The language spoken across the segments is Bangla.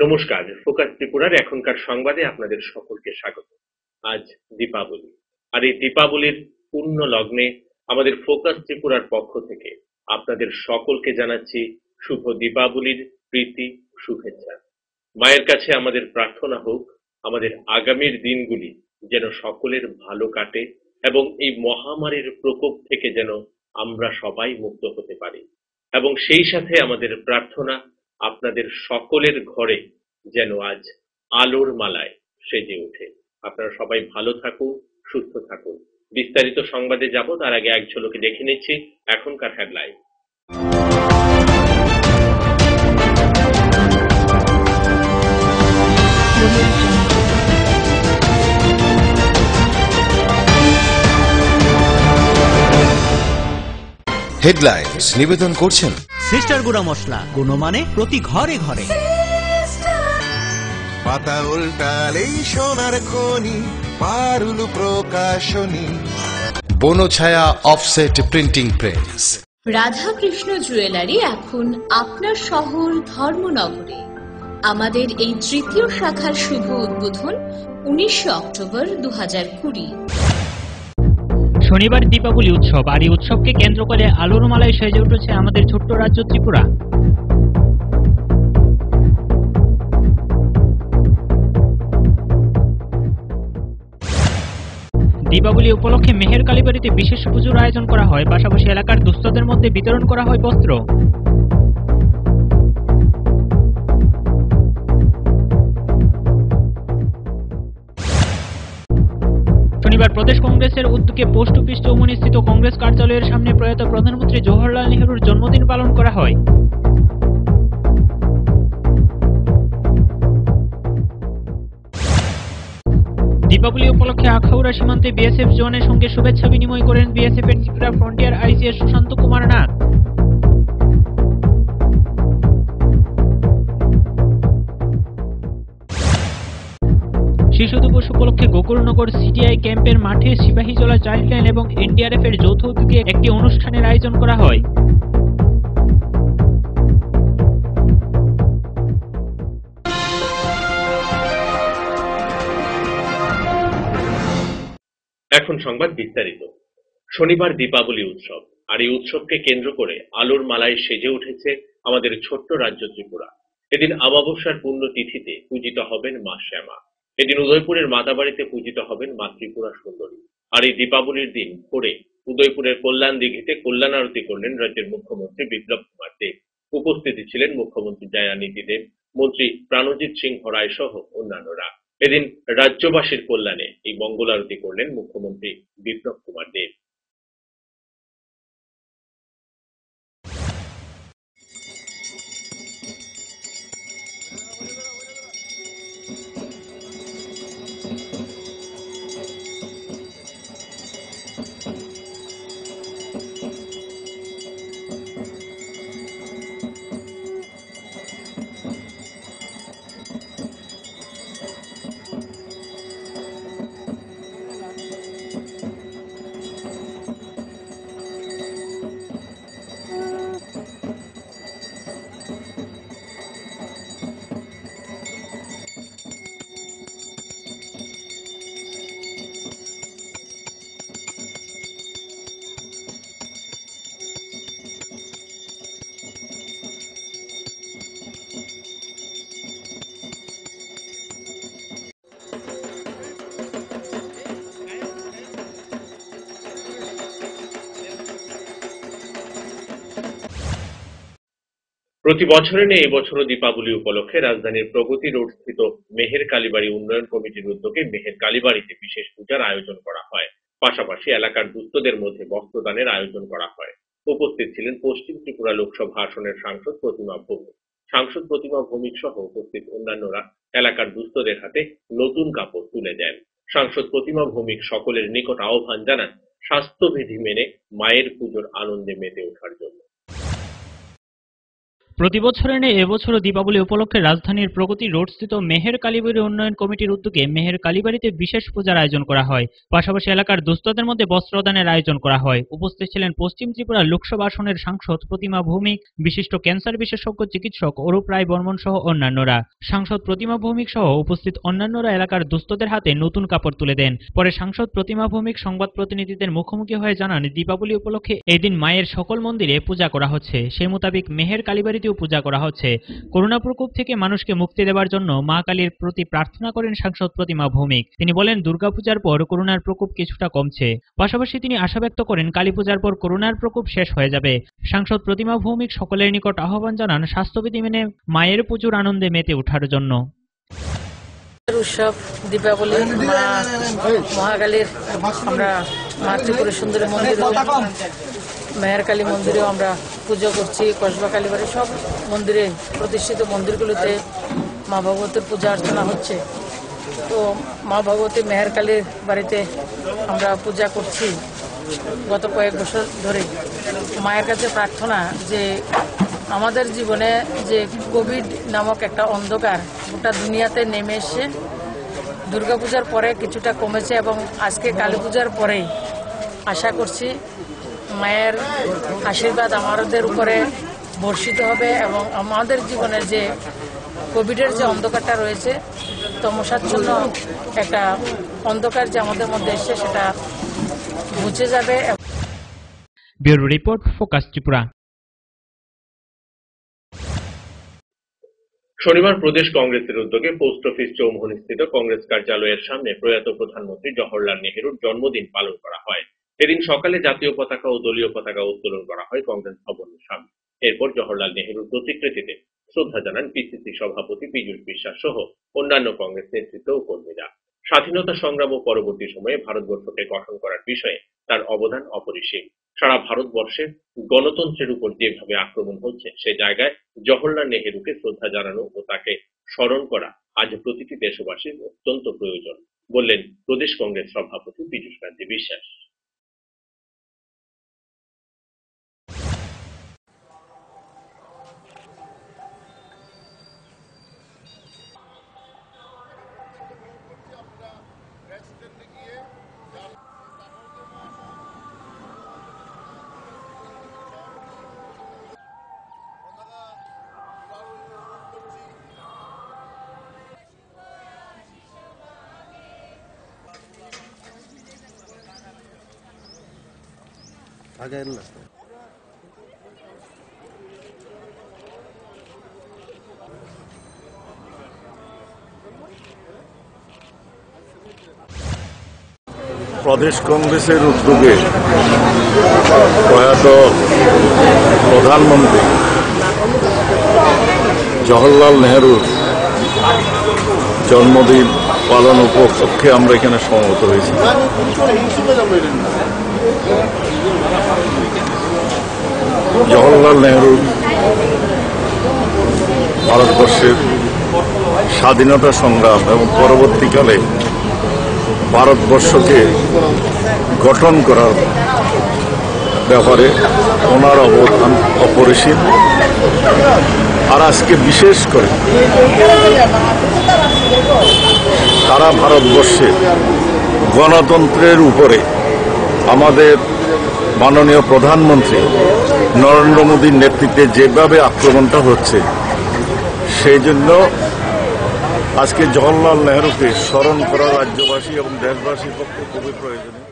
নমস্কার, ফোকাস ত্রিপুরার এখনকার সংবাদে আপনাদের সকলকে স্বাগত। আজ দীপাবলি, আর এই দীপাবলির পূর্ণ লগ্নে আমাদের ফোকাস ত্রিপুরার পক্ষ থেকে আপনাদের সকলকে জানাচ্ছি শুভ দীপাবলির প্রীতি শুভেচ্ছা। মায়ের কাছে আমাদের প্রার্থনা হোক আমাদের আগামীর দিনগুলি যেন সকলের ভালো কাটে এবং এই মহামারীর প্রকোপ থেকে যেন আমরা সবাই মুক্ত হতে পারি, এবং সেই সাথে আমাদের প্রার্থনা আপনাদের সকলের ঘরে যেন আজ আলোর মালায় সেজে ওঠে। আপনারা সবাই ভালো থাকুন, সুস্থ থাকুন। বিস্তারিত সংবাদে যাব তার আগে এক ঝলকে দেখে নিচ্ছি এখনকার হেডলাইন। হেডলাইন্স নিবেদন করছেন সিস্টার গুঁড়া মশলা, গুণমানে প্রতি ঘরে ঘরে। পাতা উল্টালেই সোনার খনি, Parul Prakashani. Banchhaya offset printing press. Radhakrishna jewellery এখন আপনার শহর ধর্মনগরে। আমাদের এই তৃতীয় শাখার শুভ উদ্বোধন 19 অক্টোবর 2020। শনিবার দীপাবলি উৎসব, আর এই উৎসবকে কেন্দ্র করে আলোর মালায় সেজে উঠেছে আমাদের ছোট্ট রাজ্য ত্রিপুরা। দীপাবলি উপলক্ষে মেহের কালীবাড়িতে বিশেষ পুজোর আয়োজন করা হয়, পাশাপাশি এলাকার দুস্থদের মধ্যে বিতরণ করা হয় বস্ত্র। শনিবার প্রদেশ কংগ্রেসের উদ্যোগে পোস্ট অফিস চৌমুহনী স্থিত কংগ্রেস কার্যালয়ের সামনে প্রয়াত প্রধানমন্ত্রী জওহরলাল নেহরুর জন্মদিন পালন করা হয়। দীপাবলি উপলক্ষে আখাউড়া সীমান্তে বিএসএফ জওয়ানের সঙ্গে শুভেচ্ছা বিনিময় করেন বিএসএফ এর ত্রিপুরা ফ্রন্টিয়ার আইসিএস সুশান্ত কুমার নাথ। শিশু দিবস উপলক্ষে গোকুলনগর সিটিআই ক্যাম্পের মাঠে সিপাহীজলা চাইল্ড লাইন এবং এনডিআরএফ এর যৌথ উদ্যোগে একটি অনুষ্ঠানের আয়োজন করা হয়। এখন সংবাদ বিস্তারিত। শনিবার দীপাবলি উৎসব, আর এই উৎসবকে কেন্দ্র করে আলোর মালায় সেজে উঠেছে আমাদের ছোট্ট রাজ্য ত্রিপুরা। এদিন অমাবস্যার পুণ্য তিথিতে পূজিত হবেন মা শ্যামা। এদিন উদয়পুরের মাতাবাড়িতে পূজিত হবেন মা ত্রিপুরা সুন্দরী। আর এই দীপাবলির দিন ভোরে উদয়পুরের কল্যাণ দিঘিতে কল্যাণ আরতি করলেন রাজ্যের মুখ্যমন্ত্রী বিপ্লব কুমার দেব। উপস্থিতি ছিলেন মুখ্যমন্ত্রী দয়ানিধি দেব, মন্ত্রী প্রাণজিৎ সিংহ রায় সহ অন্যান্যরা। এদিন রাজ্যবাসীর কল্যাণে এই মঙ্গল আরতি করলেন মুখ্যমন্ত্রী বিপ্লব কুমার দেব। প্রতি বছরের ন্যায় এবছরও দীপাবলি উপলক্ষে রাজধানীর প্রগতি রোড স্থিত মেহের কালীবাড়ি উন্নয়ন কমিটির উদ্যোগে মেহের কালীবাড়িতে বিশেষ পূজার আয়োজন করা হয়। পাশাপাশি এলাকার দুস্থদের মধ্যে বস্ত্রদানের আয়োজন করা হয়। উপস্থিত ছিলেন পশ্চিম ত্রিপুরা লোকসভা আসনের সাংসদ প্রতিমা ভৌমিক। সাংসদ প্রতিমা ভৌমিক সহ উপস্থিত অন্যান্যরা এলাকার দুস্থদের হাতে নতুন কাপড় তুলে দেন। সাংসদ প্রতিমা ভৌমিক সকলের নিকট আহ্বান জানান স্বাস্থ্যবিধি মেনে মায়ের পুজোর আনন্দে মেতে ওঠার জন্য। প্রতি বছরের ন্যায় এবছরও দীপাবলি উপলক্ষে রাজধানীর প্রগতি রোডস্থিত মেহের কালীবাড়ি উন্নয়ন কমিটির উদ্যোগে মেহের কালীবাড়িতে বিশেষ পূজার আয়োজন করা হয়। পাশাপাশি এলাকার দুস্থদের মধ্যে বস্ত্রদানের আয়োজন করা হয়। উপস্থিত ছিলেন পশ্চিম ত্রিপুরা লোকসভা আসনের সাংসদ প্রতিমা ভৌমিক, বিশিষ্ট ক্যান্সার বিশেষজ্ঞ চিকিৎসক অরূপ রায় বর্মন সহ অন্যান্যরা। সাংসদ প্রতিমা ভৌমিক সহ উপস্থিত অন্যান্যরা এলাকার দুস্থদের হাতে নতুন কাপড় তুলে দেন। পরে সাংসদ প্রতিমা ভৌমিক সংবাদ প্রতিনিধিদের মুখোমুখি হয়ে জানান, দীপাবলি উপলক্ষে এদিন মায়ের সকল মন্দিরে পূজা করা হচ্ছে। সেই মোতাবেক মেহের কালীবাড়িতেও পূজা করা হচ্ছে। করোনা প্রকোপ থেকে মানুষকে মুক্তি দেওয়ার জন্য মা কালীর প্রতি প্রার্থনা করেন সাংসদ প্রতিমা ভৌমিক। তিনি বলেন, দুর্গাপূজার পর করোনার প্রকোপ কিছুটা কমছে। পাশাপাশি তিনি আশা ব্যক্ত করেন, কালীপূজার পর করোনার প্রকোপ শেষ হয়ে যাবে। সাংসদ প্রতিমা ভৌমিক সকলের নিকট আহ্বান জানান স্বাস্থ্যবিধি মেনে মায়ের পুজোর আনন্দে মেতে ওঠার জন্য। উৎসব দীপাবলি মা মহাকালীর আমরা মা ত্রিপুরা সুন্দরী মন্দির মেহের কালী মন্দিরেও আমরা পুজো করছি। কসবা কালীবাড়ি সব মন্দিরে প্রতিষ্ঠিত মন্দিরগুলোতে মা ভগবতীর পূজা অর্চনা হচ্ছে। তো মা ভগবতী মেহের কালীর বাড়িতে আমরা পূজা করছি গত কয়েক বছর ধরে। মায়ের কাছে প্রার্থনা যে আমাদের জীবনে যে কোভিড নামক একটা অন্ধকার গোটা দুনিয়াতে নেমে এসে দুর্গাপূজার পরে কিছুটা কমেছে এবং আজকে কালী পূজার পরেই আশা করছি মায়ের আশীর্বাদ আমাদের উপরে বর্ষিত হবে এবং আমাদের জীবনের যে কোভিডের যে অন্ধকারটা রয়েছে, তমসাচ্ছন্ন একটা অন্ধকার যে আমাদের মধ্যে এসছে সেটা মুছে যাবে। Bureau report, focus Tripura. শনিবার প্রদেশ কংগ্রেসের উদ্যোগে পোস্ট অফিস চৌমুহনীস্থিত কংগ্রেস কার্যালয়ের সামনে প্রয়াত প্রধানমন্ত্রী জওহরলাল নেহেরুর জন্মদিন পালন করা হয়। এদিন সকালে জাতীয় পতাকা ও দলীয় পতাকা উত্তোলন করা হয় কংগ্রেস ভবনের সামনে। এরপর জওহরলাল নেহেরুর প্রতিকৃতিতে শ্রদ্ধা জানান পিসিসি সভাপতি পীযূষ বিশ্বাস সহ অন্যান্য কংগ্রেস নেতৃত্ব ও কর্মীরা। স্বাধীনতা সংগ্রাম ও পরবর্তী সময়ে ভারতবর্ষকে গঠন করার বিষয়ে তার অবদান অপরিসীম। সারা ভারতবর্ষে গণতন্ত্রের উপর যেভাবে আক্রমণ হচ্ছে, সে জায়গায় জওহরলাল নেহেরুকে শ্রদ্ধা জানানো ও তাকে স্মরণ করা আজ প্রতিটি দেশবাসীর অত্যন্ত প্রয়োজন, বললেন প্রদেশ কংগ্রেস সভাপতি পীযূষ কান্তি বিশ্বাস। প্রদেশ কংগ্রেসের উদ্যোগে প্রয়াত প্রধানমন্ত্রী জওহরলাল নেহেরুর জন্মদিন পালন উপলক্ষে আমরা এখানে সমবেত হয়েছি। জওহরলাল নেহেরু ভারতবর্ষের স্বাধীনতা সংগ্রাম এবং পরবর্তীকালে ভারতবর্ষকে গঠন করার ব্যাপারে ওনার অবদান অপরিসীম। আর আজকে বিশেষ করে সারা ভারতবর্ষে গণতন্ত্রের উপরে আমাদের মাননীয় প্রধানমন্ত্রী নরেন্দ্র মোদীর নেতৃত্বে যেভাবে আক্রমণটা হচ্ছে, সেই জন্য আজকে জওহরলাল নেহেরুকে স্মরণ করা রাজ্যবাসী এবং দেশবাসীর পক্ষে খুবই প্রয়োজনীয়।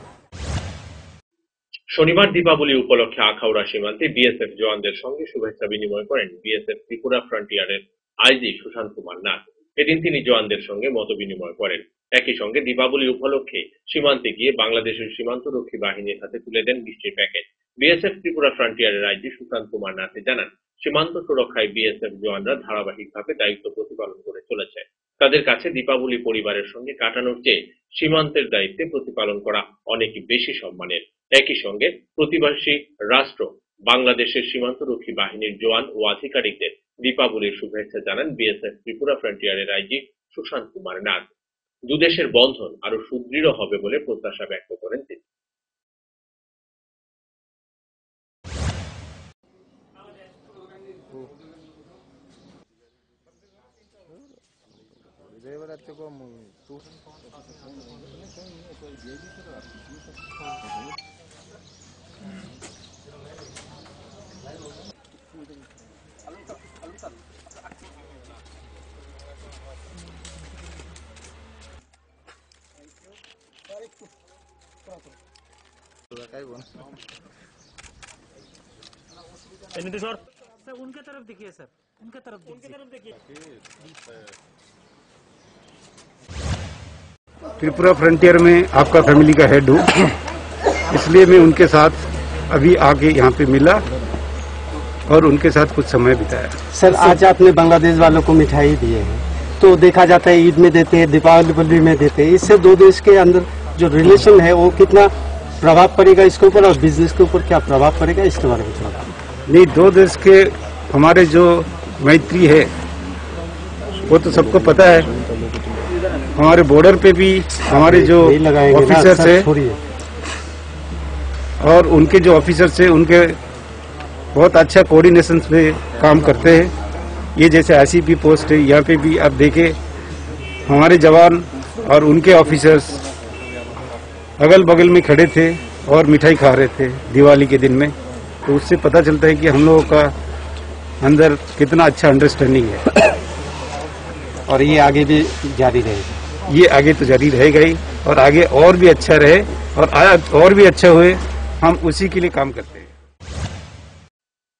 শনিবার দীপাবলি উপলক্ষে আখাউড়া সীমান্তে বিএসএফ জওয়ানদের সঙ্গে শুভেচ্ছা বিনিময় করেন বিএসএফ ত্রিপুরা ফ্রন্টিয়ারের আইজি সুশান্ত কুমার নাথ। এদিন তিনি জওয়ানদের সঙ্গে মত বিনিময় করেন। একই সঙ্গে দীপাবলি উপলক্ষে সীমান্তে গিয়ে বাংলাদেশের সীমান্তরক্ষী বাহিনীর হাতে তুলে দেন মিষ্টির প্যাকেট। বিএসএফ ত্রিপুরা ফ্রন্টিয়ারের আইজি সুশান্ত কুমার নাথ জানান, সীমান্ত সুরক্ষায় বিএসএফ জওয়ানরা ধারাবাহিকভাবে দায়িত্ব প্রতিপালন করে চলেছে। তাদের কাছে দীপাবলি পরিবারের সঙ্গে কাটানোর চেয়ে সীমান্তের দায়িত্বে প্রতিপালন করা অনেক বেশি সম্মানের। একই সঙ্গে প্রতিবেশী রাষ্ট্র বাংলাদেশের সীমান্তরক্ষী বাহিনীর জওয়ান ও আধিকারিকদের দীপাবলির শুভেচ্ছা জানান বিএসএফ ত্রিপুরা ফ্রন্টিয়ারের আইজি সুশান্ত কুমার নাথ। দুদেশের বন্ধন আরো সুদৃঢ় হবে বলে প্রত্যাশা ব্যক্ত করেন তিনি। उनके तरफ देखिए सर, उनके तरफ देखिए। त्रिपुरा फ्रंटियर में आपका फैमिली का हेड हूँ, इसलिए मैं उनके साथ अभी आके यहाँ पे मिला और उनके साथ कुछ समय बिताया। सर आज आपने बांग्लादेश वालों को मिठाई दिए हैं, तो देखा जाता है ईद में देते हैं, दीपावली में देते हैं, इससे दो देश के अंदर जो रिलेशन है वो कितना प्रभाव पड़ेगा इसके ऊपर, और बिजनेस के ऊपर क्या प्रभाव पड़ेगा इसके बारे में थोड़ा। नहीं, दो देश के हमारे जो मैत्री है वो तो सबको पता है। हमारे बॉर्डर पे भी हमारे जो ऑफिसर्स है और उनके जो ऑफिसर्स है उनके बहुत अच्छा कोऑर्डिनेशन पे काम करते हैं। ये जैसे आईसीपी पोस्ट है, यहाँ पे भी आप देखें हमारे जवान और उनके ऑफिसर्स अगल बगल में खड़े थे और मिठाई खा रहे थे दिवाली के दिन में, तो उससे पता चलता है कि हम लोगों का अंदर कितना अच्छा अंडरस्टैंडिंग है। और ये आगे भी जारी रहेगा, ये आगे तो जारी रहेगा ही, और आगे और भी अच्छा रहे और भी अच्छा हुए, हम उसी के लिए काम करते हैं।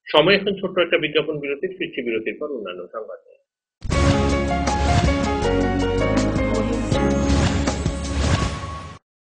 সময় এখন ছোট্ট একটা বিজ্ঞাপন বিরতির, ফিরছি বিরতির পর অন্যান্য সংবাদ নিয়ে।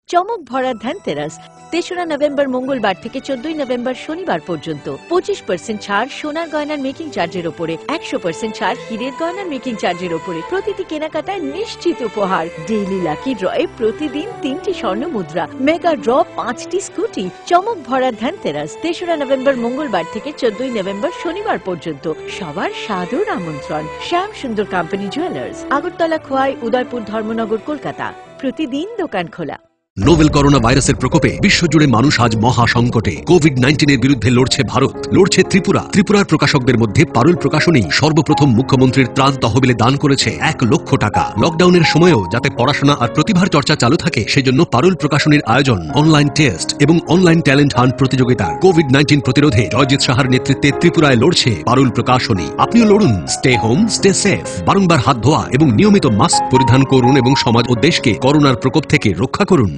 চমক ভরা ধনতেরাস ৩রা নভেম্বর মঙ্গলবার থেকে ১৪ নভেম্বর শনিবার পর্যন্ত ২৫% ছাড় সোনার গয়নার মেকিং চার্জের ওপরে, ১০০% ছাড় হীরের গয়নার মেকিং চার্জের ওপরে। প্রতিটি কেনাকাটায় নিশ্চিত উপহার, ডেইলি লাকি ড্রয়ে প্রতিদিন ৩টি স্বর্ণ মুদ্রা, মেগা ড্র ৫টি স্কুটি। চমক ভরা ধনতেরাস ৩রা নভেম্বর মঙ্গলবার থেকে ১৪ নভেম্বর শনিবার পর্যন্ত। সবার সাদর আমন্ত্রণ। শ্যাম সুন্দর কোম্পানি জুয়েলার্স, আগরতলা, খোয়াই, উদয়পুর, ধর্মনগর, কলকাতা। প্রতিদিন দোকান খোলা। নোভেল করোনা ভাইরাসের প্রকোপে বিশ্বজুড়ে মানুষ আজ মহা সংকটে। কোভিড-19 এর বিরুদ্ধে লড়ছে ভারত, লড়ছে ত্রিপুরা। ত্রিপুরার প্রকাশকদের মধ্যে পারুল প্রকাশনী সর্বপ্রথম মুখ্যমন্ত্রীর ত্রাণ তহবিলে দান করেছে ১ লক্ষ টাকা। লকডাউনের সময়েও যাতে পড়াশোনা আর প্রতিভার চর্চা চালু থাকে সেজন্য পারুল প্রকাশনীর আয়োজন অনলাইন টেস্ট এবং অনলাইন ট্যালেন্ট হান্ট প্রতিযোগিতা। কোভিড-19 প্রতিরোধে জয়জিৎ সাহার নেতৃত্বে ত্রিপুরায় লড়ছে পারুল প্রকাশনী। আপনিও লড়ুন। Stay home, stay safe. বারংবার হাত ধোয়া এবং নিয়মিত মাস্ক পরিধান করুন এবং সমাজ ও দেশকে করোনার প্রকোপ থেকে রক্ষা করুন।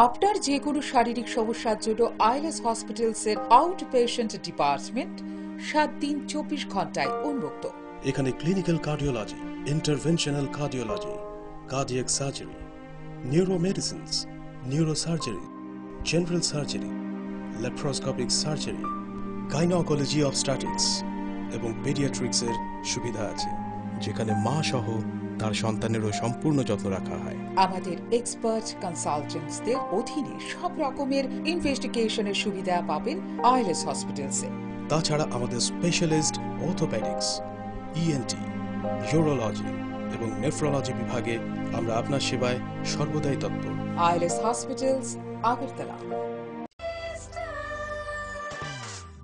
আপনার যে কোনো শারীরিক সমস্যার জন্য আইএলএস হসপিটালসের আউট পেশেন্ট ডিপার্টমেন্ট 7 দিন 24 ঘন্টায় উন্মুক্ত। এখানে clinical cardiology, interventional cardiology, cardiac surgery, neuromedicines, neurosurgery, general surgery, laparoscopic surgery, gynaecology obstetrics এবং পেডিয়াট্রিক্সের সুবিধা আছে, যেখানে মা সহ তার সন্তানেরও সম্পূর্ণ যত্ন রাখা হয়। আমাদের এক্সপার্ট কনসালটেন্টসদের অধীনে সব রকমের ইনভেস্টিগেশনের সুবিধা পাবেন আইএলএস হসপিটালসে। তাছাড়া আমাদের স্পেশালিস্ট অর্থোপেডিক্স, ইএনটি, ইউরোলজি এবং নেফ্রোলজি বিভাগে আমরা আপনার সেবায় সর্বদাই তৎপর। ILS hospitals, Agartala.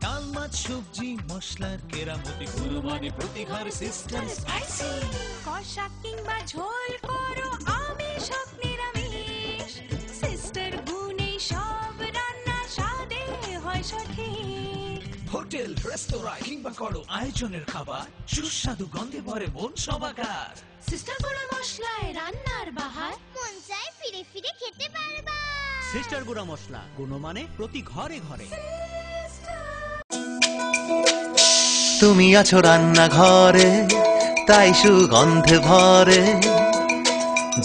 ডাল, মাছ, সবজি, মশলার কেরামতি গুণমানে প্রতিহার সিস্টেম স্পাইসি। কষা কিংবা ঝোল করো আমিষ হোক নিরামিষ, সিস্টার গুণে সব রান্না স্বাদে হয় সঠিক। হোটেল, রেস্তোরাঁ কিংবা করো আয়োজনের খাবার, সুস্বাদু গন্ধে ভরে মন সবাকার। সিস্টার গুঁড়া মশলায় রান্নার বাহার, মন চায় ফিরে ফিরে খেতে পারবা। সিস্টার গুঁড়া মশলা, গুণমানে প্রতি ঘরে ঘরে। তুমি আছো রান্নাঘরে, তাই সুগন্ধে ভরে,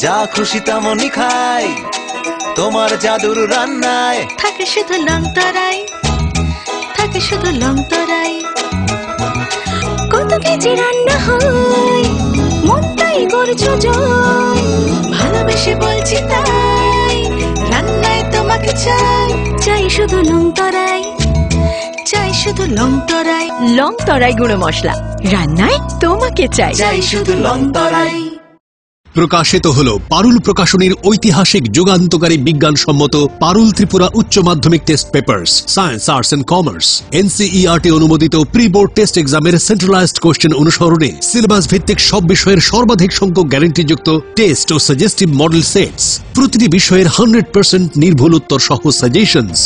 যা খুশি তেমনই খাই তোমার জাদুর রান্নায়। থাকে শুধু লং তরাই, থাকে শুধু লং তরাই। কত কেজি রান্না হয়, মনটাই করছো জয়। ভালোবেসে বলছি তাই, রান্নায় তোমাকে চাই, চাই শুধু লং তরাই, চাই শুধু লং তরাই। লং তরাই গুঁড়ো মশলা, রান্নায় তোমাকে চাই, চাই শুধু লং তরাই। প্রকাশিত হল পারুল প্রকাশনীর ঐতিহাসিক যুগান্তকারী বিজ্ঞানসম্মত পারুল ত্রিপুরা উচ্চ মাধ্যমিক test papers science arts and commerce NCERT অনুমোদিত প্রি বোর্ড টেস্ট এক্সামের সেন্ট্রালাইজড কোশ্চেন অনুসরণে সিলেবাস ভিত্তিক সব বিষয়ের সর্বাধিক সংখ্যক গ্যারান্টিযুক্ত টেস্ট ও সাজেস্টিভ মডেল সেটস, প্রতিটি বিষয়ের 100% নির্ভুল উত্তর সহ সাজেশনস।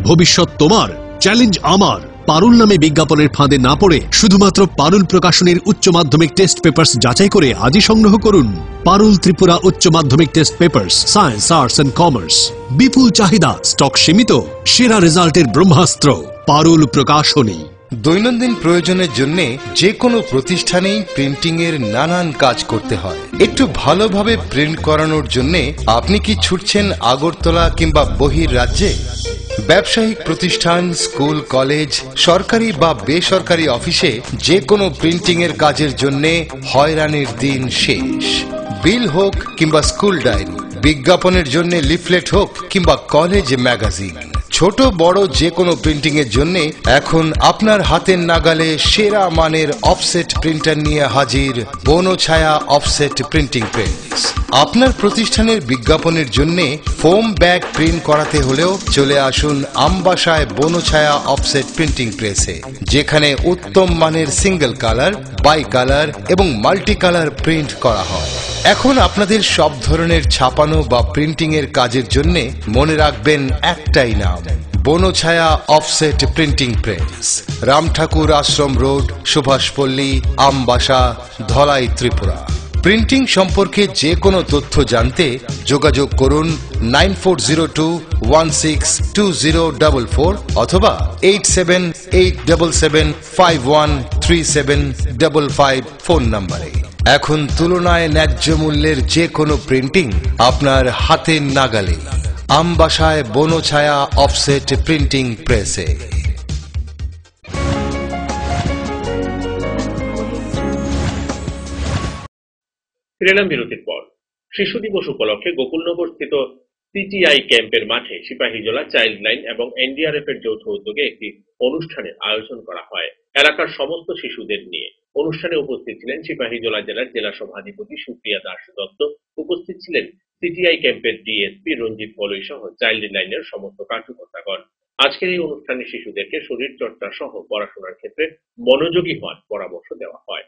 ভবিষ্যৎ তোমার, চ্যালেঞ্জ আমার। পারুল নামে বিজ্ঞাপনের ফাঁদে না পড়ে শুধুমাত্র পারুল প্রকাশনীর উচ্চ মাধ্যমিক টেস্ট পেপার্স যাচাই করে আজই সংগ্রহ করুন। পারুল ত্রিপুরা উচ্চ মাধ্যমিক test papers science arts and commerce. বিপুল চাহিদা, স্টক সীমিত, সেরা রেজাল্টের ব্রহ্মাস্ত্র পারুল প্রকাশনী। দৈনন্দিন প্রয়োজনের জন্য যে কোনো প্রতিষ্ঠানেই প্রিন্টিং এর নানান কাজ করতে হয়। একটু ভালোভাবে প্রিন্ট করানোর জন্য আপনি কি ছুটছেন আগরতলা কিংবা বহির রাজ্যে? ব্যবসায়িক প্রতিষ্ঠান, স্কুল, কলেজ, সরকারি বা বেসরকারি অফিসে যে কোনো প্রিন্টিং এর কাজের জন্য হয়রানির দিন শেষ। বিল হোক কিংবা স্কুল ডায়েরি, বিজ্ঞাপনের জন্য লিফলেট হোক কিংবা কলেজ ম্যাগাজিন, ছোট বড় যে কোনো প্রিন্টিং এর জন্য এখন আপনার হাতের নাগালে সেরা মানের অফসেট প্রিন্টার নিয়ে হাজির বনছায়া অফসেট প্রিন্টিং প্রেস। আপনার প্রতিষ্ঠানের বিজ্ঞাপনের জন্য ফোম ব্যাগ প্রিন্ট করাতে হলেও চলে আসুন আমবাসায় বনছায়া অফসেট প্রিন্টিং প্রেসে, যেখানে উত্তম মানের সিঙ্গেল কালার, বাই কালার এবং মাল্টি কালার প্রিন্ট করা হয়। এখন আপনাদের সব ধরনের ছাপানো বা প্রিন্টিং এর কাজের জন্য মনে রাখবেন একটাই নাম, Banchhaya offset printing press, Ramthakur Ashram road, Subhashpalli, Ambassa, Dhalai, Tripura. Printing সম্পর্কে যে কোনো তথ্য জানতে যোগাযোগ করুন 9402162044 অথবা 8787751375 ফোন নম্বরে। এখন তুলনায় ন্যায্য মূল্যের যে কোনো প্রিন্টিং আপনার হাতের নাগালে, আমবাসায় বনছায়া অফসেট প্রিন্টিং প্রেসে। ফিরে বিরতির পর শিশু দিবস উপলক্ষে গোকুলনগর স্থিত সিটিআই ক্যাম্পের মাঠে সিপাহীজলা, চাইল্ড লাইন এবং এনডিআরএফ এর যৌথ উদ্যোগে একটি অনুষ্ঠানের আয়োজন করা হয় এলাকার সমস্ত শিশুদের নিয়ে। অনুষ্ঠানে উপস্থিত ছিলেন সিপাহীজলা জেলার জেলা সভাধিপতি সুপ্রিয়া দাস দত্ত, উপস্থিত ছিলেন সিটিআই ক্যাম্পের ডিএসপি রঞ্জিত বলই সহ চাইল্ড লাইনের সমস্ত কার্যকর্তাগণ। আজকের এই অনুষ্ঠানে শিশুদেরকে শরীর চর্চা সহ পড়াশোনার ক্ষেত্রে মনোযোগী হওয়ার পরামর্শ দেওয়া হয়।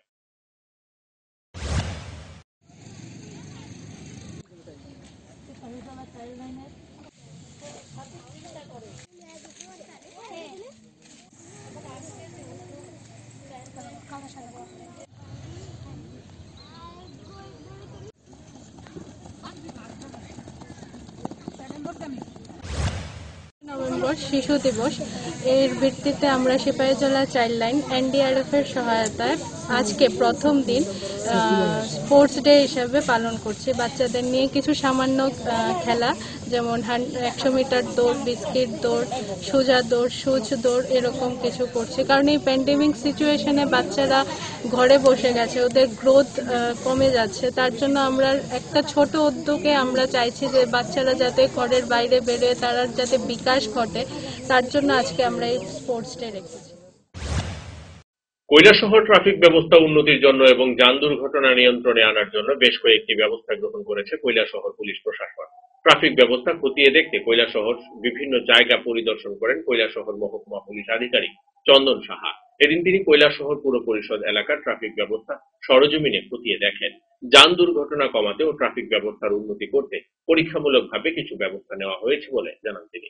নভেম্বর শিশু দিবস, এর ভিত্তিতে আমরা সিপাহীজলা চাইল্ড লাইন এনডিআরএফ এর সহায়তায় আজকে প্রথম দিন স্পোর্টস ডে হিসাবে পালন করছি। বাচ্চাদের নিয়ে কিছু সামান্য খেলা, যেমন 100 মিটার দৌড়, বিস্কিট দৌড়, সোজা দৌড়, সূচ দৌড়, এরকম কিছু করছি। কারণ এই প্যান্ডেমিক সিচুয়েশনে বাচ্চারা ঘরে বসে গেছে, ওদের গ্রোথ কমে যাচ্ছে। তার জন্য আমরা একটা ছোট উদ্যোগে আমরা চাইছি যে বাচ্চারা যাতে ঘরের বাইরে বেরোয়, তারা যাতে বিকাশ ঘটে, তার জন্য আজকে আমরা এই স্পোর্টস ডে রেখেছি। কৈলাসহর ট্রাফিক ব্যবস্থা উন্নতির জন্য এবং যান দুর্ঘটনা নিয়ন্ত্রণে আনার জন্য বেশ কয়েকটি ব্যবস্থা গ্রহণ করেছে কৈলাসহর পুলিশ প্রশাসন। ট্রাফিক ব্যবস্থা খতিয়ে দেখতে কৈলাসহর বিভিন্ন জায়গা পরিদর্শন করেন কৈলাসহর মহকুমা পুলিশ আধিকারিক চন্দন সাহা। এদিন তিনি কৈলাসহর পুর পরিষদ এলাকার ট্রাফিক ব্যবস্থা সরজমিনে খতিয়ে দেখেন। যান দুর্ঘটনা কমাতে ও ট্রাফিক ব্যবস্থার উন্নতি করতে পরীক্ষামূলকভাবে কিছু ব্যবস্থা নেওয়া হয়েছে বলে জানান তিনি।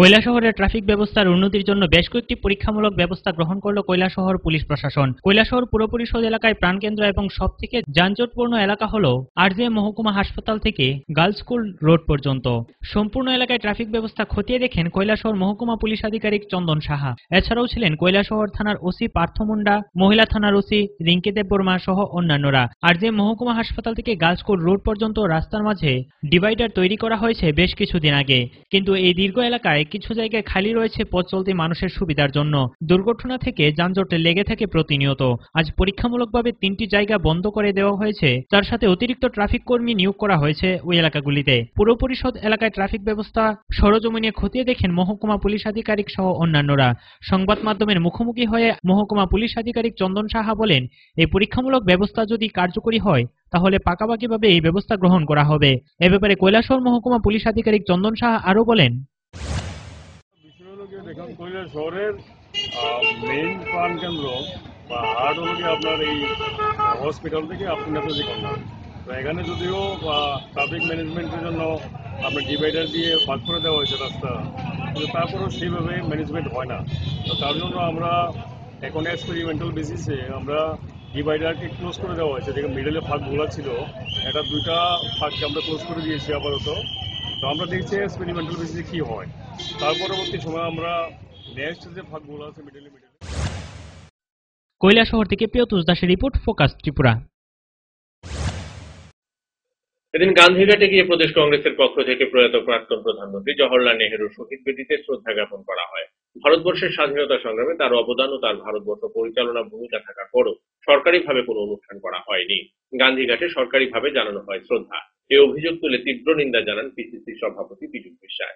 কৈলাসহরের ট্রাফিক ব্যবস্থার উন্নতির জন্য বেশ কয়েকটি পরীক্ষামূলক ব্যবস্থা গ্রহণ করল কৈলাসহর পুলিশ প্রশাসন। কৈলাসহর পুর পরিষদ এলাকায় প্রাণকেন্দ্র এবং সবথেকে যানজটপূর্ণ এলাকা হল আরজিএম মহকুমা হাসপাতাল থেকে গার্লস স্কুল রোড পর্যন্ত। সম্পূর্ণ এলাকায় ট্রাফিক ব্যবস্থা খতিয়ে দেখেন কৈলাসহর মহকুমা পুলিশ আধিকারিক চন্দন সাহা। এছাড়াও ছিলেন কৈলাসহর থানার ওসি পার্থ মুন্ডা, মহিলা থানার ওসি রিঙ্কি দেববর্মা সহ অন্যান্যরা। আরজিএম মহকুমা হাসপাতাল থেকে গার্লস স্কুল রোড পর্যন্ত রাস্তার মাঝে ডিভাইডার তৈরি করা হয়েছে বেশ কিছুদিন আগে, কিন্তু এই দীর্ঘ এলাকায় থাকায় কিছু জায়গায় খালি রয়েছে পথ চলতি মানুষের সুবিধার জন্য। দুর্ঘটনা থেকে যানজটে লেগে থাকে প্রতিনিয়ত। আজ পরীক্ষামূলকভাবে 3টি জায়গা বন্ধ করে দেওয়া হয়েছে, যার সাথে অতিরিক্ত ট্রাফিক কর্মী নিয়োগ করা হয়েছে ওই এলাকাগুলিতে। পুর পরিষদ এলাকায় ট্রাফিক ব্যবস্থা সরজমিনে খতিয়ে দেখেন মহকুমা পুলিশ আধিকারিক সহ অন্যান্যরা। সংবাদ মাধ্যমের মুখোমুখি হয়ে মহকুমা পুলিশ আধিকারিক চন্দন সাহা বলেন, এই পরীক্ষামূলক ব্যবস্থা যদি কার্যকরী হয় তাহলে পাকাপাকিভাবে এই ব্যবস্থা গ্রহণ করা হবে। এ ব্যাপারে কৈলাসহর মহকুমা পুলিশ আধিকারিক চন্দন সাহা আরো বলেন, কৈলাস শহরের মেইন প্রাণ কেন্দ্র বা হার্ট হলো কি আপনার এই হসপিটাল থেকে আপনি নেতাজি কর্নার। তো এখানে যদিও ট্রাফিক ম্যানেজমেন্টের জন্য আপনার ডিভাইডার দিয়ে ভাগ করে দেওয়া হয়েছে রাস্তা, কিন্তু তারপরেও সেইভাবে ম্যানেজমেন্ট হয় না। তো তার জন্য আমরা এখন এক্সপেরিমেন্টাল বেসিসে আমরা ডিভাইডারকে ক্লোজ করে দেওয়া হয়েছে। যেখানে মিডলে ফাঁকগুলো ছিল, এটা 2টা ফাঁককে আমরা ক্লোজ করে দিয়েছি আপাতত। তো আমরা দেখছি এক্সপেরিমেন্টাল বেসিসে কী হয়, তার পরবর্তী সময় আমরা নেক্সট যে ফাঁকগুলো আছে মিডলে কৈলাসহর থেকে পিয়তুষ দাসের রিপোর্ট, ফোকাস ত্রিপুরা। এদিন গান্ধীঘাটে গিয়ে প্রদেশ কংগ্রেসের পক্ষ থেকে প্রয়াত প্রাক্তন প্রধানমন্ত্রী জওহরলাল নেহেরুর শহীদ বেদিতে শ্রদ্ধা জ্ঞাপন করা হয়। ভারতবর্ষের স্বাধীনতা সংগ্রামে তার অবদান ও তার ভারতবর্ষ পরিচালনা ভূমিকা থাকার পরও সরকারিভাবে কোনো অনুষ্ঠান করা হয়নি। গান্ধীঘাটে সরকারিভাবে জানানো হয় শ্রদ্ধা। এই অভিযোগ তুলে তীব্র নিন্দা জানান পিসিসি সভাপতি বিজু বিশ্বাস।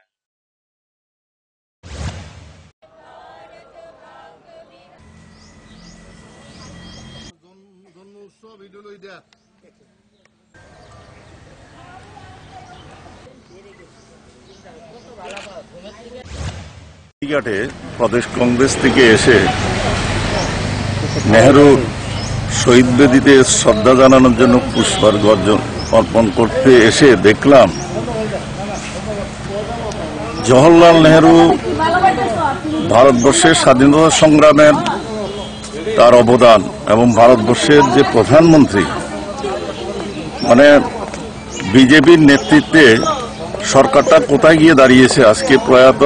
গান্ধীঘাটে প্রদেশ কংগ্রেস থেকে এসে নেহেরুর শহীদ বেদিতে শ্রদ্ধা জানানোর জন্য পুষ্পার্ঘ অর্পণ করতে এসে দেখলাম জওহরলাল নেহেরু ভারতবর্ষের স্বাধীনতা সংগ্রামের তার অবদান এবং ভারতবর্ষের যে প্রধানমন্ত্রী, মানে বিজেপির নেতৃত্বে সরকারটা কোথায় গিয়ে দাঁড়িয়েছে। আজকে প্রয়াত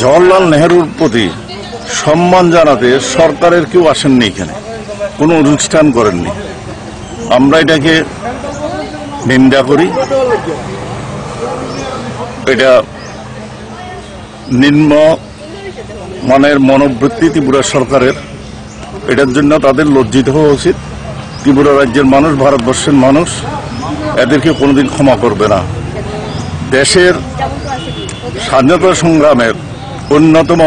জওহরলাল নেহেরুর প্রতি সম্মান জানাতে সরকারের কেউ আসেননি, এখানে কোনো অনুষ্ঠান করেননি। আমরা এটাকে নিন্দা করি। এটা নিম্ন মানের মনোবৃত্তি ত্রিপুরা সরকারের। এটার জন্য তাদের লজ্জিত হওয়া উচিত। ত্রিপুরা রাজ্যের মানুষ, ভারতবর্ষের মানুষ এদেরকে কোনোদিন ক্ষমা করবে না। দেশের স্বাধীনতা সংগ্রামের অন্যতম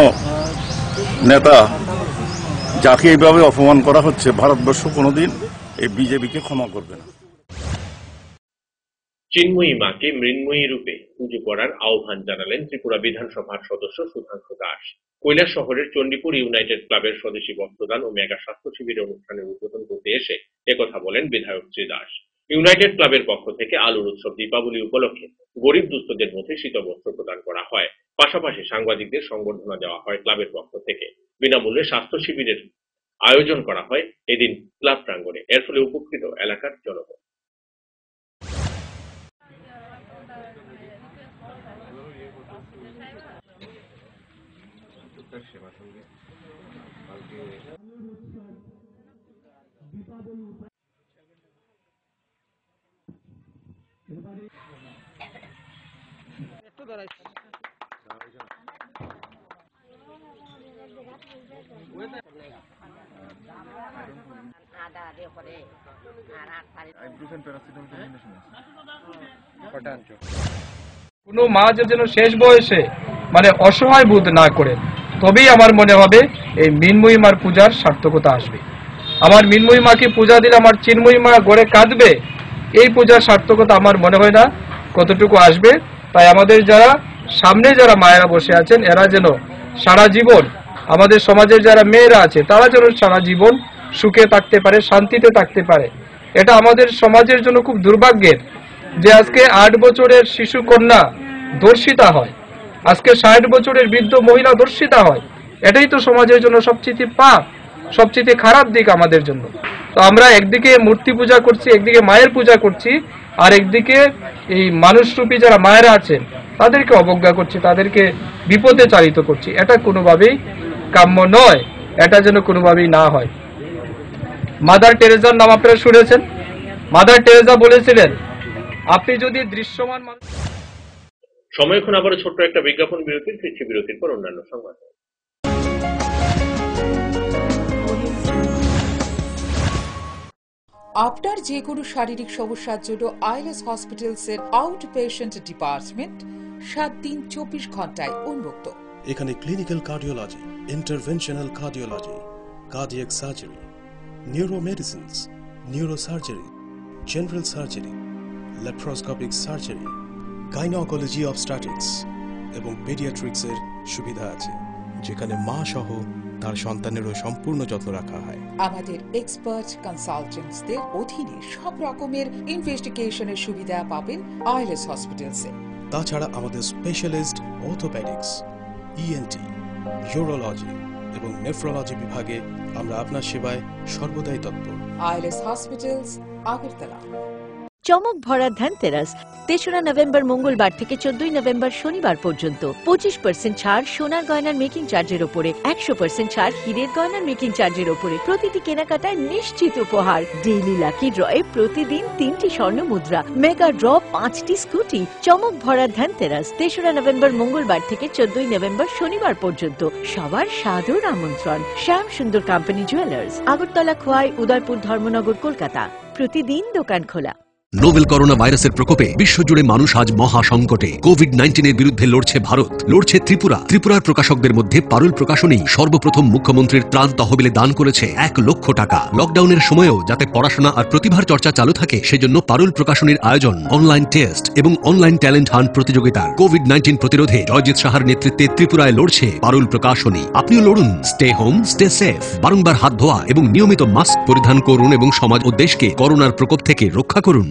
নেতা যাকে এইভাবে অপমান করা হচ্ছে, ভারতবর্ষ কোনোদিন এই বিজেপিকে ক্ষমা করবে না। চিন্ময়ী মাকে মৃন্ময়ী রূপে পুজো করার আহ্বান জানালেন ত্রিপুরা বিধানসভার সদস্য সুধাংশু দাস। কৈলাস শহরের চণ্ডীপুর ইউনাইটেড ক্লাবের স্বদেশী বস্ত্রদান ও মেগা স্বাস্থ্য শিবিরের অনুষ্ঠানের উদ্বোধন করতে এসে একথা বলেন বিধায়ক শ্রী দাস। ইউনাইটেড ক্লাবের পক্ষ থেকে আলুর উৎসব দীপাবলি উপলক্ষে গরিব দুস্থদের মধ্যে শীতবস্ত্র প্রদান করা হয়। পাশাপাশি সাংবাদিকদের সংবর্ধনা দেওয়া হয় ক্লাবের পক্ষ থেকে। বিনামূল্যে স্বাস্থ্য শিবিরের আয়োজন করা হয় এদিন ক্লাব প্রাঙ্গণে। এর ফলে উপকৃত এলাকার জনগণ। কোনো মা যেন শেষ বয়সে মানে অসহায় বোধ না করে, তবেই আমার মনে হবে এই মৃন্ময়ী মার পূজার সার্থকতা আসবে। আমার মৃন্ময়ী মাকে পূজা দিলে আমার চিন্ময়ী মা গড়ে কাঁদবে, এই পূজার সার্থকতা আমার মনে হয় না কতটুকু আসবে। তাই আমাদের যারা সামনে যারা মায়েরা বসে আছেন, এরা যেন সারা জীবন, আমাদের সমাজের যারা মেয়েরা আছে তারা যেন সারা জীবন সুখে থাকতে পারে, শান্তিতে থাকতে পারে। এটা আমাদের সমাজের জন্য খুব দুর্ভাগ্যের যে আজকে 8 বছরের শিশু কন্যা ধর্ষিতা হয়, আজকে 60 বছরের বৃদ্ধ মহিলা ধর্ষিতা হয়। এটাই তো সমাজের জন্য সবচেয়ে পাপ, সবচেয়ে খারাপ দিক আমাদের জন্য। তো আমরা একদিকে মূর্তি পূজা করছি, একদিকে মায়ের পূজা করছি, আর একদিকে এই মানুষরূপী যারা মায়েরা আছেন তাদেরকে অবজ্ঞা করছি, তাদেরকে বিপদে চালিত করছি। এটা কোনোভাবেই কাম্য নয়, এটা যেন কোনোভাবেই না হয়। মাদার টেরেসার নাম আপনারা শুনেছেন। মাদার টেরেসা বলেছিলেন, আপনি যদি দৃশ্যমান সময় এখন আবারও ছোট্ট একটা বিজ্ঞাপন বিরতির, ফিরছি বিরতির পর অন্যান্য সংবাদ। আপনার যে কোনো শারীরিক সমস্যার জন্য আইলেস হসপিটালসের আউট পেশেন্ট ডিপার্টমেন্ট 7 দিন 24 ঘন্টায় উন্মুক্ত। এখানে clinical cardiology, interventional cardiology, cardiac surgery, neuromedicines, neurosurgery, general surgery, laparoscopic surgery, gynaecology obstetrics এবং পেডিয়াট্রিক্সের সুবিধা আছে, যেখানে মা সহ তার সন্তানেরও সম্পূর্ণ যত্ন রাখা হয়। আমাদের এক্সপার্ট কনসালটেন্টসদের অধীনে সব রকমের ইনভেস্টিগেশনের সুবিধা পাবেন আইলেস হসপিটালসে। তাছাড়া আমাদের স্পেশালিস্ট অর্থোপেডিক্স, ইএনটি, ইউরোলজি এবং নেফ্রোলজি বিভাগে আমরা আপনার সেবায় সর্বদাই তৎপর। আইলেস হসপিটালস, আগরতলা। চমক ভরা ধনতেরাস 3রা নভেম্বর মঙ্গলবার থেকে 14ই নভেম্বর শনিবার পর্যন্ত 25% ছাড় সোনার গয়নার মেকিং চার্জের উপরে, 100% ছাড় হীরের গয়নার মেকিং চার্জের উপরে। প্রতিটি কেনাকাটায় নিশ্চিত উপহার। ডেইলি লাকি ড্রয়ে প্রতিদিন 3টি স্বর্ণ মুদ্রা, মেগা ড্র 5টি স্কুটি। চমক ভরা ধনতেরাস 3রা নভেম্বর মঙ্গলবার থেকে 14ই নভেম্বর শনিবার পর্যন্ত। সবার সাদর আমন্ত্রণ। শ্যাম সুন্দর কোম্পানি জুয়েলার্স, আগরতলা, খোয়াই, উদয়পুর, ধর্মনগর, কলকাতা। প্রতিদিন দোকান খোলা। নোভেল করোনা ভাইরাসের প্রকোপে বিশ্বজুড়ে মানুষ আজ মহা সংকটে। কোভিড-19 বিরুদ্ধে লড়ছে ভারত, লড়ছে ত্রিপুরা। ত্রিপুরার প্রকাশকদের মধ্যে পারুল প্রকাশনী সর্বপ্রথম মুখ্যমন্ত্রীর ত্রাণ তহবিলে দান করেছে 1 লক্ষ টাকা। লকডাউনের সময়ও যাতে পড়াশোনা আর প্রতিভার চর্চা চালু থাকে, সেজন্য পারুল প্রকাশনীর আয়োজন অনলাইন টেস্ট এবং অনলাইন ট্যালেন্ট হান্ট প্রতিযোগিতা। কোভিড-19 প্রতিরোধে জয়জিৎ সাহার নেতৃত্বে ত্রিপুরায় লড়ছে পারুল প্রকাশনী। আপনিও লড়ুন। Stay home, stay safe. বারংবার হাত ধোয়া এবং নিয়মিত মাস্ক পরিধান করুন এবং সমাজ ও দেশকে করোনার প্রকোপ থেকে রক্ষা করুন।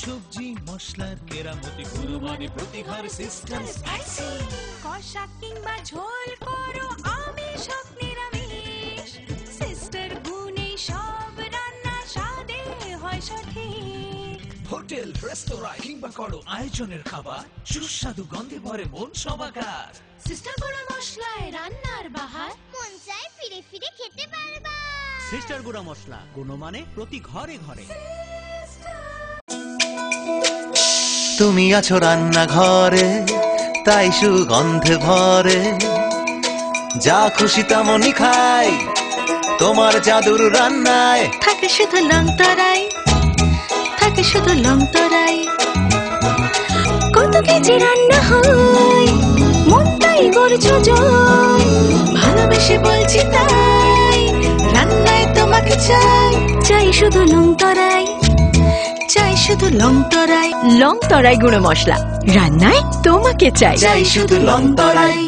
সবজি মশলার কেরামতি কুরবানি প্রতিঘর সিস্টেম স্পাইসি কষা কিংবা ঝোল করো আমিষ হোক নিরামিষ সিস্টার গুনে সব রান্না স্বাদে হয় সঠিক। হোটেল, রেস্তোরাঁ কিংবা করো আয়োজনের খাবার সুস্বাদু গন্ধে ভরে মন সবাকার। সিস্টার গুঁড়া মশলায় রান্নার বাহার মন চায় ফিরে ফিরে খেতে পারবা। সিস্টার গুঁড়া মশলা, গুণমানে প্রতি ঘরে ঘরে। তুমি আছো রান্নাঘরে, তাই সুগন্ধে ভরে, যা খুশি তেমনই খাই, তোমার জাদুর রান্নায় থাকে শুধু লং তরাই, থাকে শুধু লং তরাই। কত কেজি রান্না হয়, মনটাই করছো জয়, ভালোবেসে বলছি তাই, রান্নায় তোমাকে চাই, চাই শুধু লং তরাই, চাই শুধু লং তরাই। লং তরাই গুঁড়ো মশলা, রান্নায় তোমাকে চাই, চাই শুধু লং তরাই।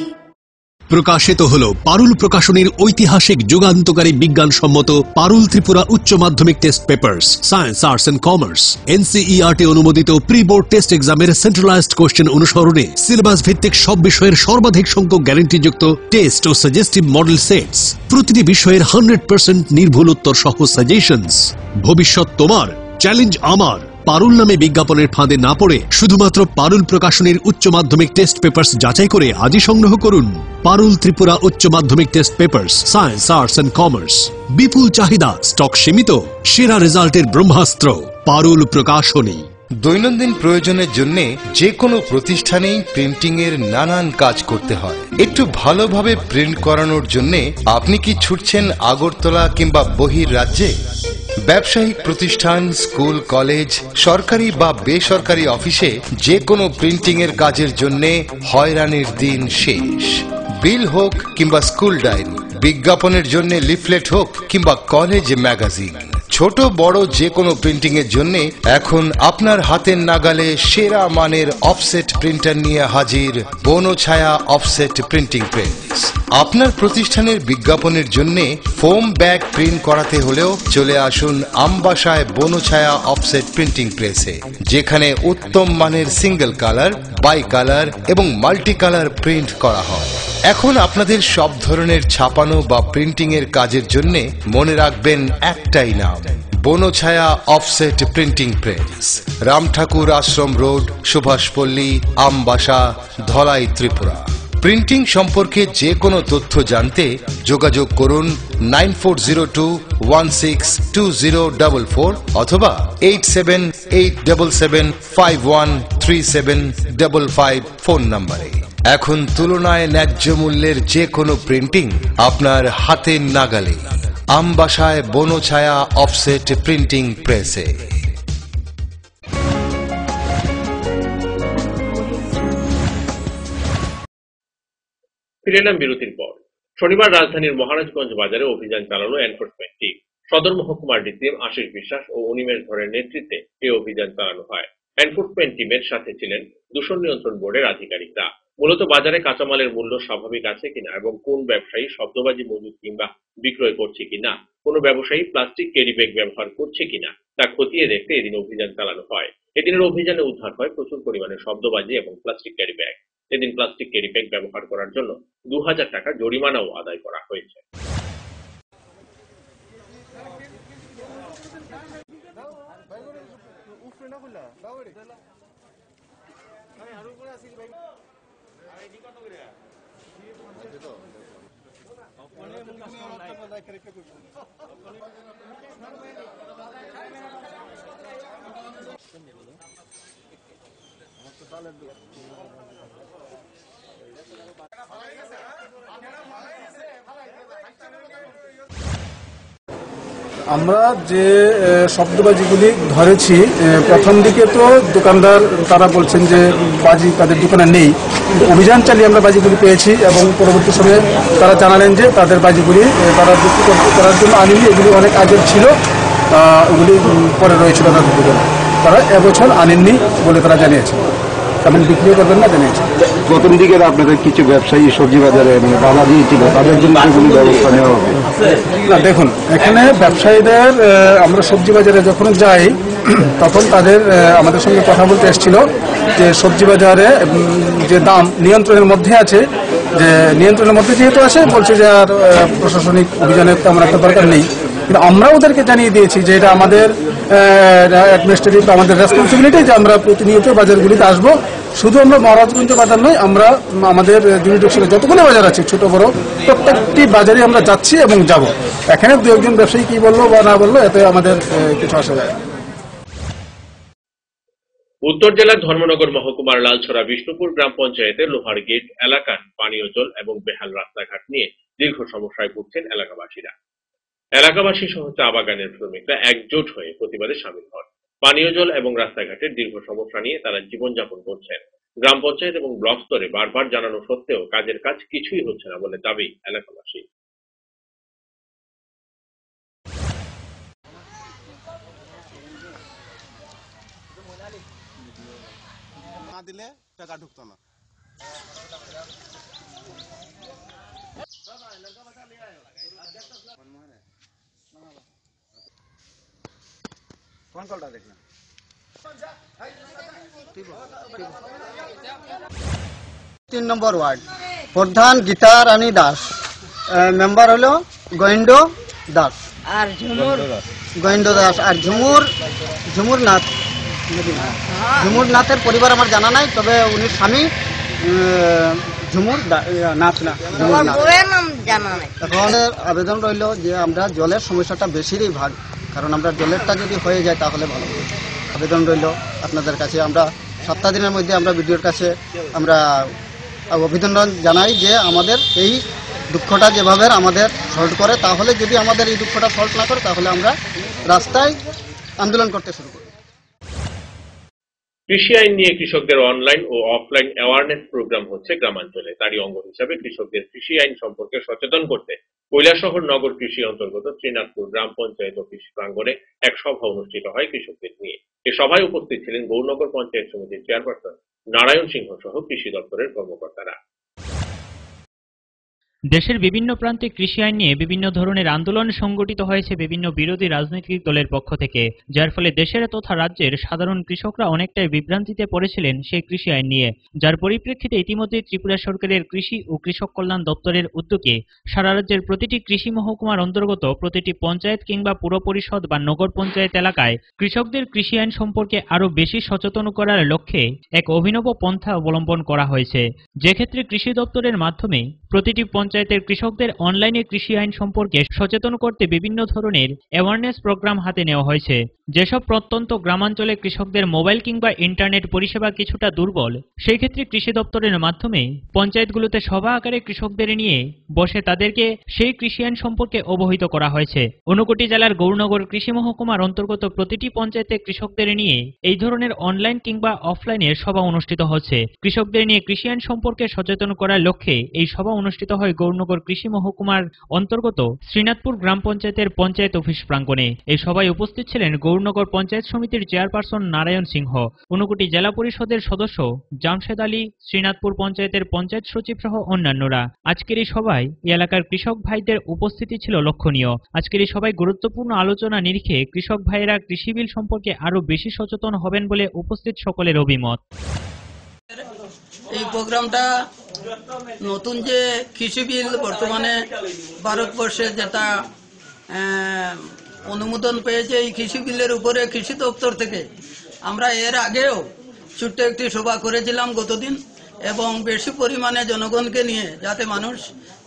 প্রকাশিত হল পারুল প্রকাশনীর ঐতিহাসিক যুগান্তকারী বিজ্ঞানসম্মত পারুল ত্রিপুরা উচ্চ মাধ্যমিক test papers, science, arts and commerce, NCERT অনুমোদিত প্রি বোর্ড টেস্ট এক্সামের সেন্ট্রালাইজড কোশ্চেন অনুসরণে সিলেবাস ভিত্তিক সব বিষয়ের সর্বাধিক সংখ্যক গ্যারান্টিযুক্ত টেস্ট ও সাজেস্টিভ মডেল সেটস, প্রতিটি বিষয়ের 100% নির্ভুল উত্তর সহ সাজেশনস। ভবিষ্যৎ তোমার, চ্যালেঞ্জ আমার। পারুল নামে বিজ্ঞাপনের ফাঁদে না পড়ে শুধুমাত্র পারুল প্রকাশনীর উচ্চ মাধ্যমিক টেস্ট পেপার্স যাচাই করে আজই সংগ্রহ করুন। পারুল ত্রিপুরা উচ্চ মাধ্যমিক test papers, science, arts and commerce. বিপুল চাহিদা, স্টক সীমিত, সেরা রেজাল্টের ব্রহ্মাস্ত্র পারুল প্রকাশনী। দৈনন্দিন প্রয়োজনের জন্য যে কোনো প্রতিষ্ঠানেই প্রিন্টিং এর নানান কাজ করতে হয়। একটু ভালোভাবে প্রিন্ট করানোর জন্য আপনি কি ছুটছেন আগরতলা কিংবা বহির রাজ্যে? ব্যবসায়িক প্রতিষ্ঠান, স্কুল, কলেজ, সরকারি বা বেসরকারি অফিসে যে কোনো প্রিন্টিং এর কাজের জন্য হয়রানির দিন শেষ। বিল হোক কিংবা স্কুল ডায়েরি, বিজ্ঞাপনের জন্য লিফলেট হোক কিংবা কলেজ ম্যাগাজিন, ছোট বড় যে কোনো প্রিন্টিং এর জন্য এখন আপনার হাতের নাগালে সেরা মানের অফসেট প্রিন্টার নিয়ে হাজির বনছায়া অফসেট প্রিন্টিং প্রেস। আপনার প্রতিষ্ঠানের বিজ্ঞাপনের জন্য ফোম ব্যাগ প্রিন্ট করাতে হলেও চলে আসুন আমবাসায় বনছায়া অফসেট প্রিন্টিং প্রেসে, যেখানে উত্তম মানের সিঙ্গেল কালার, বাই কালার এবং মাল্টি কালার প্রিন্ট করা হয়। এখন আপনাদের সব ধরনের ছাপানো বা প্রিন্টিং এর কাজের জন্য মনে রাখবেন একটাই নাম, Banchhaya offset printing press, Ramthakur Ashram road, Subhashpalli, Ambassa, Dhalai, Tripura. Printing সম্পর্কে যে কোনো তথ্য জানতে যোগাযোগ করুন 9402162044 অথবা 8787751375 ফোন নম্বরে। এখন তুলনায় ন্যায্য মূল্যের যে কোনো প্রিন্টিং আপনার হাতের নাগালে। আমবাসায় বনছায়া অফসেট প্রিন্টিং প্রেসে। ফিরে এলাম বিরতির পর। শনিবার রাজধানীর মহারাজগঞ্জ বাজারে অভিযান চালানো এনফোর্সমেন্ট টিম। সদর মহকুমার ডিসিএম আশিস বিশ্বাস ও অনিমেষ ধরের নেতৃত্বে এই অভিযান চালানো হয়। এনফোর্সমেন্ট টিমের সাথে ছিলেন দূষণ নিয়ন্ত্রণ বোর্ডের আধিকারিকরা। মূলত বাজারে কাঁচামালের মূল্য স্বাভাবিক আছে কিনা এবং কোন ব্যবসায়ী শব্দবাজি মজুদ কিংবা বিক্রয় করছে কিনা, কোনো ব্যবসায়ী প্লাস্টিক ক্যারি ব্যাগ ব্যবহার করছে কিনা তা খতিয়ে দেখতে এদিন অভিযান চালানো হয়। এদিনের অভিযানে উদ্ধার হয় প্রচুর পরিমাণে শব্দবাজি এবং প্লাস্টিক ক্যারি ব্যাগ। এদিন প্লাস্টিক ক্যারি ব্যাগ ব্যবহার করার জন্য 2000 টাকা জরিমানাও আদায় করা হয়েছে। আমরা যে শব্দবাজিগুলি ধরেছি, প্রথম দিকে তো দোকানদার তারা বলছেন যে বাজি তাদের দোকানে নেই, কিন্তু অভিযান চালিয়ে আমরা বাজিগুলি পেয়েছি এবং পরবর্তী সময়ে তারা জানালেন যে তাদের বাজিগুলি তারা বিক্রি করার জন্য আনেনি, এগুলি অনেক আগের ছিল, ওগুলি পরে রয়েছিল তাদের দোকানে, তারা এবছর আনেননি বলে তারা জানিয়েছে এবং বিক্রি করবেন না জানিয়েছে। প্রথম দিকে আপনাদের কিছু ব্যবসায়ী সবজি বাজারে মানে বাধা দিয়েছিল, তাদের জন্য কোনো ব্যবস্থা নেওয়া হবে না? দেখুন, এখানে ব্যবসায়ীদের আমরা সবজি বাজারে যখন যাই তখন তাদের আমাদের সঙ্গে কথা বলতে এসেছিল যে সবজি বাজারে যে দাম নিয়ন্ত্রণের মধ্যে আছে, যে নিয়ন্ত্রণের মধ্যে যেহেতু আছে বলছে যে আর প্রশাসনিক অভিযানের তেমন একটা দরকার নেই। কিন্তু আমরা ওদেরকে জানিয়ে দিয়েছি যে এটা আমাদের অ্যাডমিনিস্ট্রেটিভ আমাদের রেসপন্সিবিলিটি যে আমরা প্রতিনিয়ত বাজারগুলিতে আসবো। শুধু আমরা মহারাজগঞ্জ বাজার নয়, আমরা আমাদের জুরিডিকশনে যতগুলো বাজার আছে ছোট বড় প্রত্যেকটি বাজারে আমরা যাচ্ছি এবং যাব। এখানে দু একজন ব্যবসায়ী কি বললো বা না বললো এতে আমাদের কিছু আসে যায় না। উত্তর জেলার ধর্মনগর মহকুমার লালছড়া বিষ্ণুপুর গ্রাম পঞ্চায়েতের লোহার গেট এলাকার পানীয় জল এবং বেহাল রাস্তাঘাট নিয়ে দীর্ঘ সমস্যায় ভুগছেন এলাকাবাসীরা। এলাকাবাসী সহ চা বাগানের শ্রমিকরা একজোট হয়ে প্রতিবাদে সামিল হন। পানীয় জল এবং রাস্তাঘাটের দীর্ঘ সমস্যা নিয়ে তারা জীবনযাপন করছেন। গ্রাম পঞ্চায়েত এবং ব্লক স্তরে বারবার জানানো সত্ত্বেও কাজের কাজ কিছুই হচ্ছে না বলে দাবি এলাকাবাসী। না দিলে টাকা ঢুকতো না। কোন কলটা দেখলেন? 3 নম্বর ওয়ার্ড, প্রধান গীতা রানী দাস, মেম্বার হলো গোয়েন্দ দাস আর গোয়েন্দ দাস আর ঝুমুর নাথ। ঝুমুর নাথের পরিবার আমার জানা নাই, তবে উনি স্বামী ঝুমুর নাথ না এখন আবেদন রইল যে আমরা জলের সমস্যাটা বেশিরই ভাগ, কারণ আমরা জলেরটা যদি হয়ে যায় তাহলে ভালো হবে। আবেদন রইল আপনাদের কাছে, আমরা 7 দিনের মধ্যে আমরা বিডিওর কাছে আমরা অভিনন্দন জানাই যে আমাদের এই দুঃখটা যেভাবে আমাদের সলভ করে, তাহলে যদি আমাদের এই দুঃখটা সলভ না করে তাহলে আমরা রাস্তায় আন্দোলন করতে শুরু করি। কৃষি আইন নিয়ে কৃষকদের অনলাইন ও অফলাইন অ্যাওয়ারনেস প্রোগ্রাম হচ্ছে গ্রামাঞ্চলে। তারই অঙ্গ হিসাবে কৃষকদের কৃষি আইন সম্পর্কে সচেতন করতে কৈলাসহর নগর কৃষি অন্তর্গত শ্রীনাথপুর গ্রাম পঞ্চায়েত অফিস প্রাঙ্গণে এক সভা অনুষ্ঠিত হয় কৃষকদের নিয়ে। এ সভায় উপস্থিত ছিলেন গৌরনগর পঞ্চায়েত সমিতির চেয়ারপারসন নারায়ণ সিংহ সহ কৃষি দপ্তরের কর্মকর্তারা। দেশের বিভিন্ন প্রান্তে কৃষি আইন নিয়ে বিভিন্ন ধরনের আন্দোলন সংগঠিত হয়েছে বিভিন্ন বিরোধী রাজনৈতিক দলের পক্ষ থেকে, যার ফলে দেশের তথা রাজ্যের সাধারণ কৃষকরা অনেকটাই বিভ্রান্তিতে পড়েছিলেন সেই কৃষি আইন নিয়ে। যার পরিপ্রেক্ষিতে ইতিমধ্যে ত্রিপুরা সরকারের কৃষি ও কৃষক কল্যাণ দপ্তরের উদ্যোগে সারা রাজ্যের প্রতিটি কৃষি মহকুমার অন্তর্গত প্রতিটি পঞ্চায়েত কিংবা পুর পরিষদ বা নগর পঞ্চায়েত এলাকায় কৃষকদের কৃষি আইন সম্পর্কে আরও বেশি সচেতন করার লক্ষ্যে এক অভিনব পন্থা অবলম্বন করা হয়েছে, যে ক্ষেত্রে কৃষি দপ্তরের মাধ্যমে প্রতিটি পঞ্চায়েত পঞ্চায়েতের কৃষকদের অনলাইনে কৃষি আইন সম্পর্কে সচেতন করতে বিভিন্ন ধরনের অ্যাওয়ারনেস প্রোগ্রাম হাতে নেওয়া হয়েছে। যেসব প্রত্যন্ত গ্রামাঞ্চলে কৃষকদের মোবাইল কিংবা ইন্টারনেট পরিষেবা কিছুটা দুর্বল, সেই ক্ষেত্রে কৃষি দপ্তরের মাধ্যমে পঞ্চায়েতগুলোতে সভা আকারে কৃষকদের নিয়ে বসে তাদেরকে সেই কৃষি আইন সম্পর্কে অবহিত করা হয়েছে। ঊনকোটি জেলার গৌরনগর কৃষি মহকুমার অন্তর্গত প্রতিটি পঞ্চায়েতে কৃষকদের নিয়ে এই ধরনের অনলাইন কিংবা অফলাইনে সভা অনুষ্ঠিত হচ্ছে। কৃষকদের নিয়ে কৃষি আইন সম্পর্কে সচেতন করার লক্ষ্যে এই সভা অনুষ্ঠিত হয় গৌরনগর কৃষি মহকুমার অন্তর্গত শ্রীনাথপুর গ্রাম পঞ্চায়েতের পঞ্চায়েত অফিস প্রাঙ্গণে। এই সভায় উপস্থিত ছিলেন গৌরনগর পঞ্চায়েত সমিতির চেয়ারপারসন নারায়ণ সিংহ, ঊনকোটি জেলা পরিষদের সদস্য জামশেদ আলী, শ্রীনাথপুর পঞ্চায়েতের পঞ্চায়েত সচিব সহ অন্যান্যরা। আজকের এই সভায় এলাকার কৃষক ভাইদের উপস্থিতি ছিল লক্ষণীয়। আজকের এই সভায় গুরুত্বপূর্ণ আলোচনা নিরিখে কৃষক ভাইয়েরা কৃষি বিল সম্পর্কে আরো বেশি সচেতন হবেন বলে উপস্থিত সকলের অভিমত। এই প্রোগ্রামটা নতুন যে কৃষি বিল বর্তমানে ভারতবর্ষে যেটা অনুমোদন পেয়েছে, এই কৃষি বিলের উপরে কৃষি দপ্তর থেকে আমরা এর আগেও ছোট্ট একটি সভা করেছিলাম গতদিন, এবং বেশি পরিমাণে জনগণকে নিয়ে যাতে মানুষ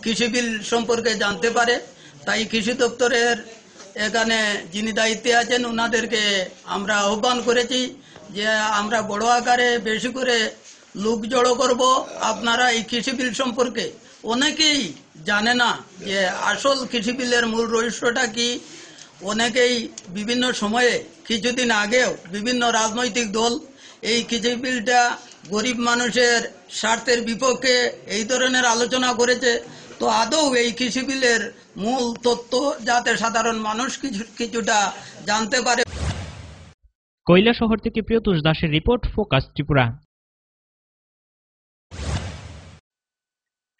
কৃষি বিল সম্পর্কে জানতে পারে, তাই কৃষি দপ্তরের এখানে যিনি দায়িত্বে আছেন ওনাদেরকে আমরা আহ্বান করেছি যে আমরা বড় আকারে বেশি করে লোক জড়ো করব। আপনারা এই কৃষি বিল সম্পর্কে অনেকেই জানে না যে আসল কৃষি বিলের মূল রহস্যটা কি। অনেকেই বিভিন্ন সময়ে কিছুদিন আগেও বিভিন্ন রাজনৈতিক দল এই কৃষি বিলটা গরিব মানুষের স্বার্থের বিপক্ষে এই ধরনের আলোচনা করেছে। তো আদৌ এই কৃষি বিলের মূল তথ্য যাতে সাধারণ মানুষ কিছুটা জানতে পারে। কৈলাসহর থেকে প্রিয়তোষ দাসের রিপোর্ট, ফোকাস ত্রিপুরা।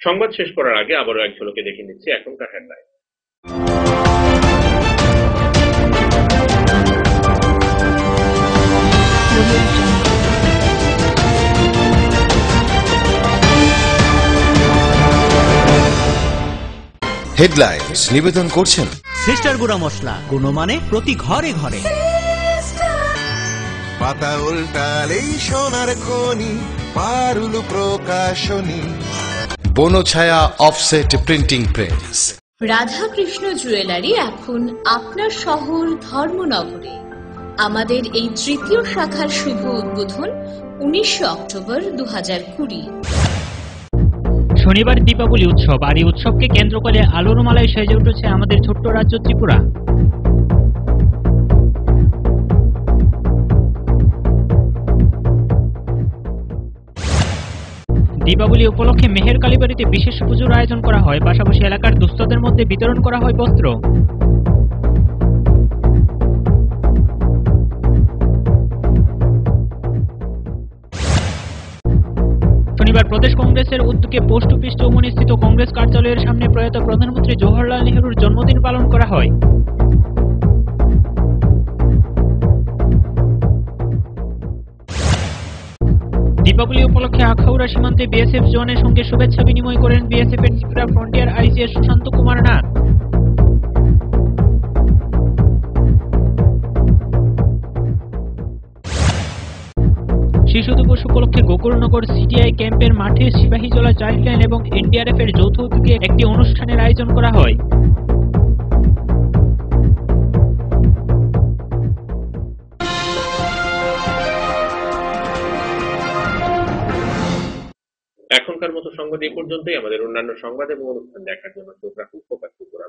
সংবাদ শেষ করার আগে আবারও এক ঝলকে দেখে নিচ্ছি এখনকার হেডলাইন। হেডলাইন্স নিবেদন করছেন সিস্টার গুঁড়া মশলা, গুণমানে প্রতি ঘরে ঘরে। পাতা উল্টালেই সোনার খনি, Parul Prakashani. Banchhaya offset printing press. Radhakrishna jewellery এখন আপনার শহর ধর্মনগরে। আমাদের এই তৃতীয় শাখার শুভ উদ্বোধন 19 অক্টোবর 2020। শনিবার দীপাবলি উৎসব, আর এই উৎসবকে কেন্দ্র করে আলোর মালায় সেজে উঠেছে আমাদের ছোট্ট রাজ্য ত্রিপুরা। দীপাবলি উপলক্ষে মেহের কালীবাড়িতে বিশেষ পুজোর আয়োজন করা হয়, পাশাপাশি এলাকার দুস্থদের মধ্যে বিতরণ করা হয় বস্ত্র। শনিবার প্রদেশ কংগ্রেসের উদ্যোগে পোস্ট অফিস চৌমুহনী স্থিত কংগ্রেস কার্যালয়ের সামনে প্রয়াত প্রধানমন্ত্রী জওহরলাল নেহরুর জন্মদিন পালন করা হয়। দীপাবলি উপলক্ষে আখাউড়া সীমান্তে বিএসএফ জওয়ানের সঙ্গে শুভেচ্ছা বিনিময় করেন বিএসএফ এর ত্রিপুরা ফ্রন্টিয়ার আইসিএস সুশান্ত কুমার নাথ। শিশু দিবস উপলক্ষে গোকুলনগর সিটিআই ক্যাম্পের মাঠে সিপাহীজলা চাইল্ড লাইন এবং এনডিআরএফ এর যৌথ উদ্যোগে একটি অনুষ্ঠানের আয়োজন করা হয়। এখনকার মতো সংবাদ এই পর্যন্তই। আমাদের অন্যান্য সংবাদ এবং অনুষ্ঠান দেখার জন্য চোখ রাখুন ফোকাস ত্রিপুরা।